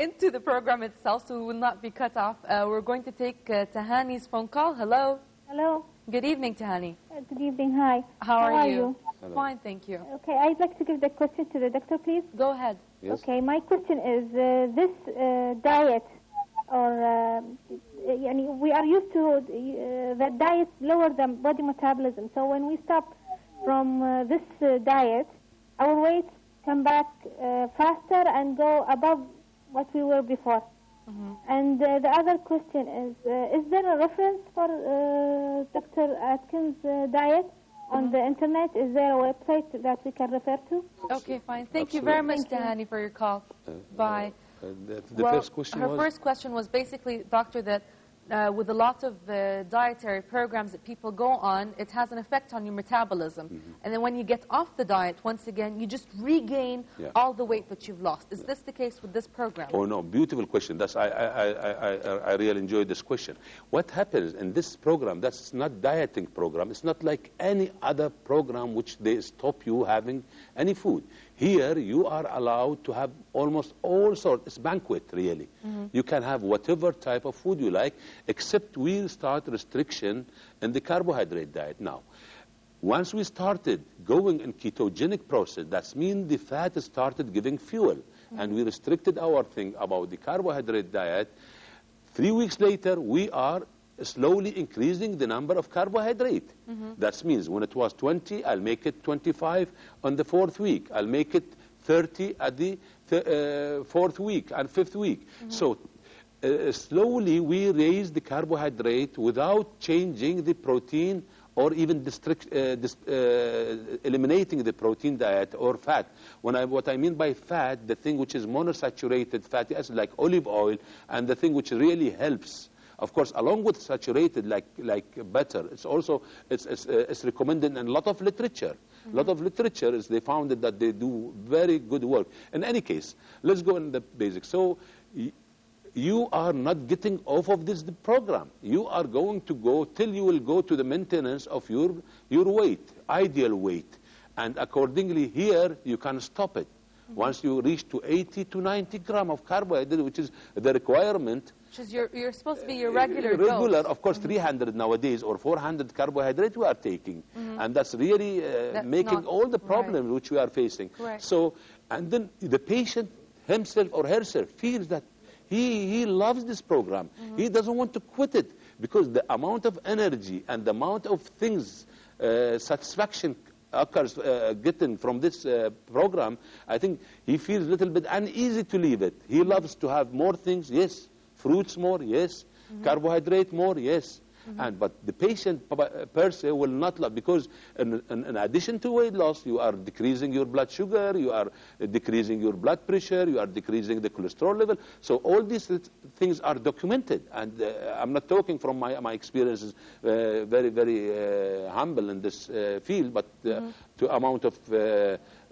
into the program itself, so we will not be cut off. We're going to take Tahani's phone call. Hello. Hello. Good evening, Tahani. Good evening. Hi. How are you? Hello. Fine, thank you. Okay, I'd like to give the question to the doctor, please. Go ahead. Yes. Okay, my question is this diet, or we are used to that diet lower the body metabolism. So when we stop from this diet, our weight come back faster and go above what we were before. And the other question is there a reference for Dr. Atkins' diet on the internet? Is there a website that we can refer to? Okay, fine. Thank you very much, Tahani, for your call. Bye. The first question her was? first question was basically, doctor, that with a lot of dietary programs that people go on, it has an effect on your metabolism. And then when you get off the diet, once again, you just regain all the weight that you've lost. Is this the case with this program? Oh, no, beautiful question. That's, I really enjoyed this question. What happens in this program, that's not dieting program. It's not like any other program which they stop you having any food. Here, you are allowed to have almost all sorts. It's banquet, really. You can have whatever type of food you like, except we start restriction in the carbohydrate diet. Now, once we started going in ketogenic process, that means the fat started giving fuel. And we restricted our thing about the carbohydrate diet. 3 weeks later, we are slowly increasing the number of carbohydrate. That means when it was 20, I'll make it 25 on the 4th week. I'll make it 30 at the 4th week and 5th week. So slowly we raise the carbohydrate without changing the protein or even eliminating the protein diet or fat. What I mean by fat, the thing which is monosaturated fatty acid like olive oil, and the thing which really helps, of course, along with saturated like butter, it's also it's recommended in a lot of literature. A lot of literature is they found that they do very good work. In any case, let's go in the basics. So you are not getting off of this program. You are going to go till you will go to the maintenance of your weight, ideal weight, and accordingly here you can stop it. Once you reach to 80 to 90 grams of carbohydrate, which is the requirement. Which is you're supposed to be your regular dose. Of course, 300 nowadays or 400 carbohydrate we are taking. And that's really making all the problems which we are facing. Correct. So, and then the patient himself or herself feels that he loves this program. He doesn't want to quit it because the amount of energy and the amount of things, satisfaction occurs getting from this program, I think he feels a little bit uneasy to leave it. He loves to have more things, yes. Fruits more, yes. Carbohydrate more, yes. But the patient per se will not love, because in addition to weight loss, you are decreasing your blood sugar, you are decreasing your blood pressure, you are decreasing the cholesterol level. So all these things are documented. And I'm not talking from my experiences, very, very humble in this field, but the amount of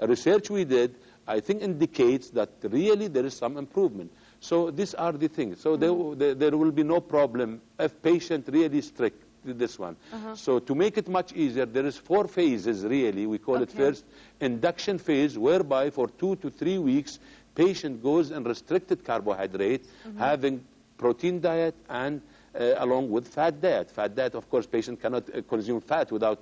research we did, I think indicates that really there is some improvement. So these are the things. So there will be no problem if patient really strict with this one. So to make it much easier, there is 4 phases really. We call it first induction phase, whereby for 2 to 3 weeks, patient goes in restricted carbohydrate, having protein diet and along with fat diet. Fat diet, of course, patient cannot consume fat without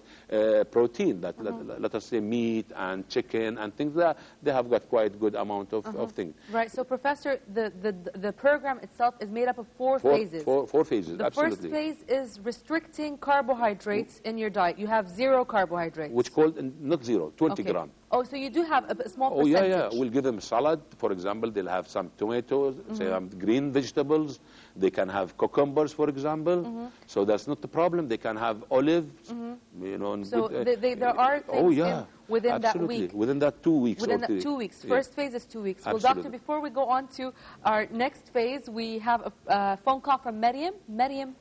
protein. Let us say meat and chicken and things that they have got quite good amount of things. Right. So, Professor, the program itself is made up of 4 phases. Four phases, the absolutely. The first phase is restricting carbohydrates in your diet. You have 0 carbohydrates. Which called, not 0, 20 grams. Oh, so you do have a small percentage. Oh, yeah. We'll give them salad, for example. They'll have some tomatoes, some green vegetables. They can have cucumbers, for example. So that's not the problem. They can have olives, you know. So there are things within that week. Within that 2 weeks. Within that 2 weeks. First phase is 2 weeks. Absolutely. Well, doctor, before we go on to our next phase, we have a phone call from Maryam. Maryam,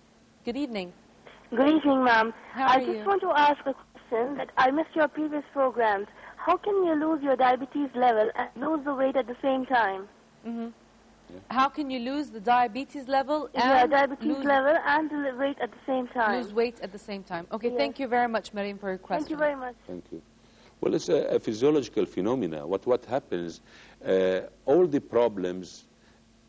good evening. Good evening, ma'am. How are I just you? want to ask a question that I missed your previous programs. How can you lose your diabetes level and lose the weight at the same time? How can you lose the diabetes level and diabetes level and the weight at the same time? Lose weight at the same time. Okay, Yes. thank you very much, Maryam, for your question. Thank you very much. Thank you. Well, it's a physiological phenomena. What happens, all the problems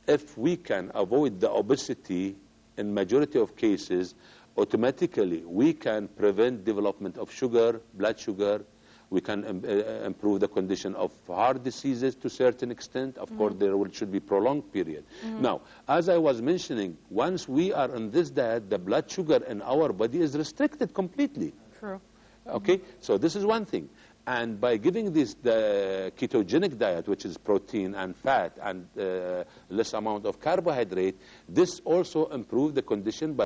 if we can avoid the obesity in majority of cases, automatically we can prevent development of sugar, blood sugar. We can improve the condition of heart diseases to a certain extent. Of course, there should be prolonged period. Now, as I was mentioning, once we are on this diet, the blood sugar in our body is restricted completely. True. Okay, so this is one thing. And by giving this the ketogenic diet, which is protein and fat and less amount of carbohydrate, this also improves the condition by